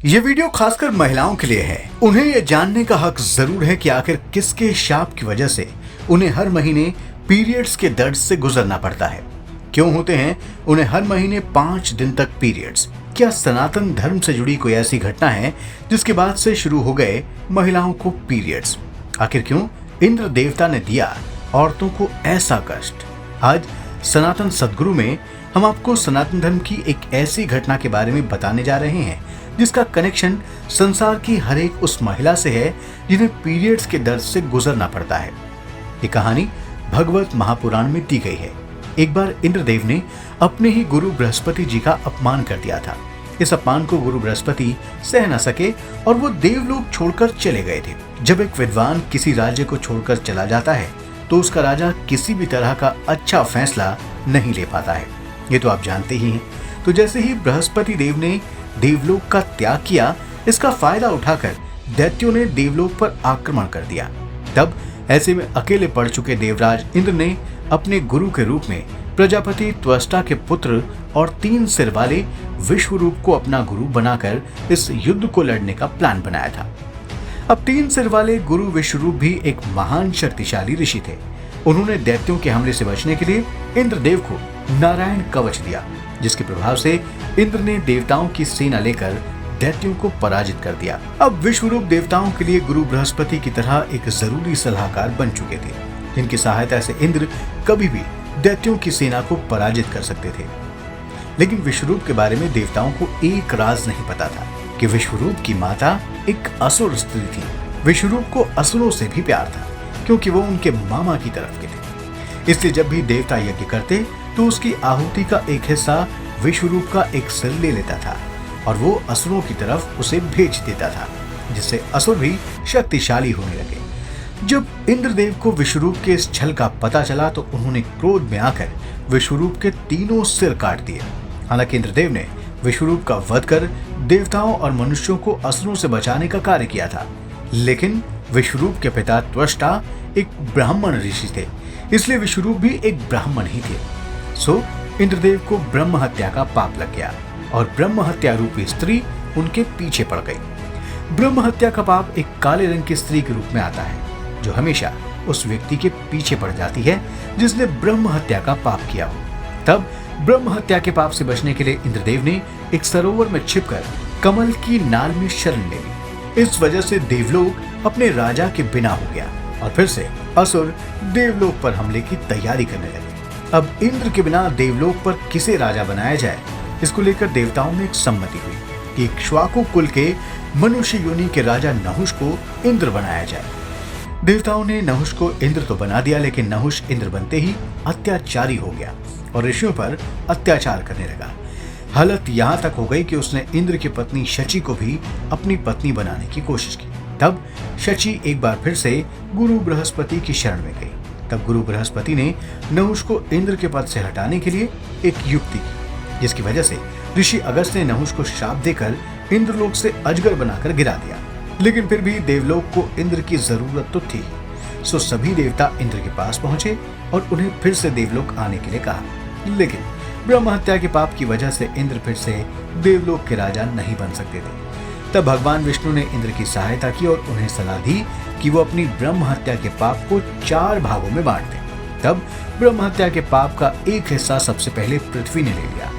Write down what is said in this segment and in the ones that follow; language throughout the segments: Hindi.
ये वीडियो खासकर महिलाओं के लिए है। उन्हें ये जानने का हक जरूर है कि आखिर किसके शाप की वजह से उन्हें हर महीने पीरियड्स के दर्द से गुजरना पड़ता है। क्यों होते हैं उन्हें हर महीने 5 दिन तक पीरियड्स? क्या सनातन धर्म से जुड़ी कोई ऐसी घटना है जिसके बाद से शुरू हो गए महिलाओं को पीरियड्स? आखिर क्यों इंद्र देवता ने दिया औरतों को ऐसा कष्ट? आज सनातन सदगुरु में हम आपको सनातन धर्म की एक ऐसी घटना के बारे में बताने जा रहे हैं जिसका कनेक्शन संसार की हर एक उस महिला से है जिन्हें पीरियड्स के दर्द से गुजरना पड़ता है। ये कहानी भगवत महापुराण में दी गई है। एक बार इंद्रदेव ने अपने ही गुरु बृहस्पति जी का अपमान कर दिया था। इस अपमान को गुरु बृहस्पति सह न सके और वो देवलोक छोड़कर चले गए थे। जब एक विद्वान किसी राज्य को छोड़कर चला जाता है तो उसका राजा किसी भी तरह का अच्छा फैसला नहीं ले पाता है। ये तो आप जानते ही हैं। तो जैसे ही बृहस्पति देव ने देवलोक का त्याग किया, इसका फायदा उठाकर दैत्यों ने देवलोक पर आक्रमण कर दिया। तब ऐसे में अकेले पड़ चुके देवराज इंद्र ने अपने गुरु के रूप में प्रजापति त्वष्टा के पुत्र और 3 सिर वाले विश्वरूप को अपना गुरु बनाकर इस युद्ध को लड़ने का प्लान बनाया था। अब 3 सिर वाले गुरु विश्वरूप भी एक महान शक्तिशाली ऋषि थे। उन्होंने दैत्यों के हमले से बचने के लिए इंद्रदेव को नारायण कवच दिया, जिसके प्रभाव से इंद्र ने देवताओं की सेना लेकर दैत्यों को पराजित कर दिया। अब विश्वरूप देवताओं के लिए गुरु बृहस्पति की तरह एक जरूरी सलाहकार बन चुके थे, जिनकी सहायता से इंद्र कभी भी दैत्यों की सेना को पराजित कर सकते थे। लेकिन विश्वरूप के बारे में देवताओं को एक राज नहीं पता था कि विश्वरूप की माता एक असुर स्त्री थी। विश्वरूप को असुरों से भी प्यार था क्योंकि वो उनके मामा की तरफ के थे। इसलिए जब भी देवता यज्ञ करते तो उसकी आहुति का एक हिस्सा विश्वरूप का एक सिर ले लेता था और वो असुरों की तरफ उसे भेज देता था, जिससे असुर भी शक्तिशाली होने लगे। जब इंद्रदेव को विश्वरूप के इस छल का पता चला तो उन्होंने क्रोध में आकर विश्वरूप के 3 सिर काट दिए। हालांकि इंद्रदेव ने विश्वरूप का वध कर देवताओं और मनुष्यों को असुरों से बचाने का कार्य किया था, लेकिन विश्वरूप के पिता त्वष्टा एक ब्राह्मण ऋषि थे, इसलिए विश्वरूप भी एक ब्राह्मण ही थे। सो इंद्रदेव को ब्रह्म हत्या का पाप लग गया और ब्रह्म हत्या रूपी स्त्री उनके पीछे पड़ गई। ब्रह्म हत्या का पाप एक काले रंग की स्त्री के रूप में आता है जो हमेशा उस व्यक्ति के पीछे पड़ जाती है जिसने ब्रह्म हत्या का पाप किया हो। तब ब्रह्म हत्या के पाप से बचने के लिए इंद्रदेव ने एक सरोवर में छिपकर कमल की नाल में शरण ले ली। इस वजह से देवलोक अपने राजा के बिना हो गया और फिर से असुर देवलोक पर हमले की तैयारी करने लगे। अब इंद्र के बिना देवलोक पर किसे राजा बनाया जाए, इसको लेकर देवताओं में एक सम्मति हुई कि इक्ष्वाकु कुल के मनुष्य योनि के राजा नहुष को इंद्र बनाया जाए। देवताओं ने नहुष को इंद्र तो बना दिया, लेकिन नहुष इंद्र बनते ही अत्याचारी हो गया और ऋषियों पर अत्याचार करने लगा। हालत यहाँ तक हो गई कि उसने इंद्र की पत्नी शची को भी अपनी पत्नी बनाने की कोशिश की। तब शची एक बार फिर से गुरु बृहस्पति की शरण में गई। तब गुरु बृहस्पति ने नहुष को इंद्र के पद से हटाने के लिए एक युक्ति की, जिसकी वजह से ऋषि अगस्त ने नहुष को श्राप देकर इंद्रलोक से अजगर बनाकर गिरा दिया। लेकिन फिर भी देवलोक को इंद्र की जरूरत तो थी, सो सभी देवता इंद्र के पास पहुंचे और उन्हें फिर से देवलोक आने के लिए कहा। लेकिन ब्रह्म हत्या के पाप की वजह से इंद्र फिर से देवलोक के राजा नहीं बन सकते थे। तब भगवान विष्णु ने इंद्र की सहायता की और उन्हें सलाह दी कि वो अपनी ब्रह्म हत्या के पाप को 4 भागों में बांट दें। तब ब्रह्म हत्या के पाप का एक हिस्सा सबसे पहले पृथ्वी ने ले लिया।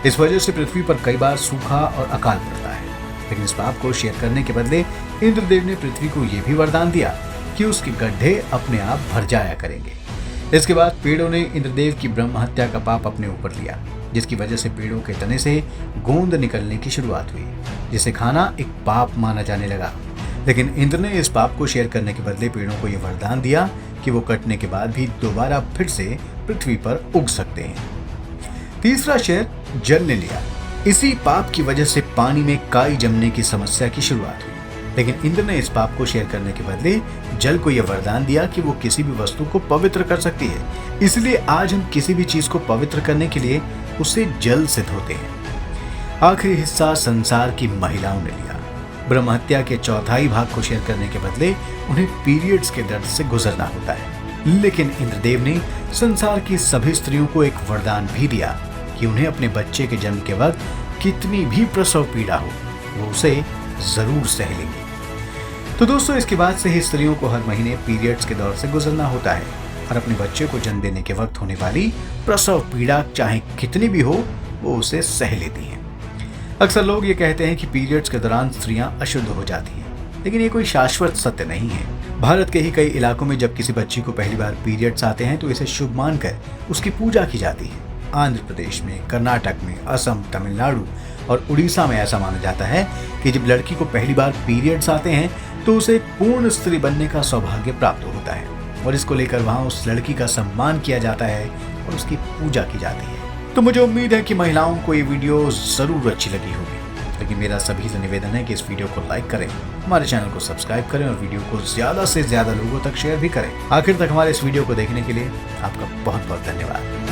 इस वजह से पृथ्वी पर कई बार सूखा और अकाल पड़ता है। लेकिन इस पाप को शेयर करने के बदले इंद्रदेव ने पृथ्वी को यह भी वरदान दिया कि उसके गड्ढे अपने आप भर जाया करेंगे। इसके बाद पेड़ों ने इंद्रदेव की ब्रह्म हत्या का पाप अपने ऊपर लिया, जिसकी वजह से पेड़ों के तने से गोंद निकलने की शुरुआत हुई, जिसे खाना एक पाप माना जाने लगा। लेकिन इंद्र ने इस पाप को शेयर करने के बदले पेड़ों को यह वरदान दिया कि वो कटने के बाद भी दोबारा फिर से पृथ्वी पर उग सकते हैं। तीसरा शेयर जल ने लिया। इसी पाप की वजह से पानी में काई जमने की समस्या की शुरुआत हुई। लेकिन इंद्र ने इस पाप को शेयर करने के बदले जल को यह वरदान दिया कि वो किसी भी वस्तु को पवित्र कर सकती है। इसलिए आज हम किसी भी चीज को पवित्र करने के लिए उसे जल से धोते हैं। आखिरी हिस्सा संसार की महिलाओं ने लिया। ब्रह्म हत्या के 4थाई भाग को शेयर करने के बदले उन्हें पीरियड्स के दर्द से गुजरना होता है। लेकिन इंद्रदेव ने संसार की सभी स्त्रियों को एक वरदान भी दिया कि उन्हें अपने बच्चे के जन्म के वक्त कितनी भी प्रसव पीड़ा हो, वो उसे जरूर सह लेंगी। तो दोस्तों, इसके बाद से ही स्त्रियों को हर महीने पीरियड्स के दौर से गुजरना होता है और अपने बच्चे को जन्म देने के वक्त होने वाली प्रसव पीड़ा चाहे कितनी भी हो, वो उसे सह लेती हैं। अक्सर लोग ये कहते हैं कि पीरियड्स के दौरान स्त्रियां अशुद्ध हो जाती हैं, लेकिन ये कोई शाश्वत सत्य नहीं है। भारत के ही कई इलाकों में जब किसी बच्ची को पहली बार पीरियड्स आते हैं तो इसे शुभ मानकर उसकी पूजा की जाती है। आंध्र प्रदेश में, कर्नाटक में, असम, तमिलनाडु और उड़ीसा में ऐसा माना जाता है कि जब लड़की को पहली बार पीरियड्स आते हैं तो उसे पूर्ण स्त्री बनने का सौभाग्य प्राप्त होता है और इसको लेकर वहां उस लड़की का सम्मान किया जाता है और उसकी पूजा की जाती है। तो मुझे उम्मीद है कि महिलाओं को ये वीडियो जरूर अच्छी लगी होगी, लेकिन मेरा सभी से निवेदन है कि इस वीडियो को लाइक करें, हमारे चैनल को सब्सक्राइब करें और वीडियो को ज्यादा से ज्यादा लोगों तक शेयर भी करें। आखिर तक हमारे इस वीडियो को देखने के लिए आपका बहुत बहुत धन्यवाद।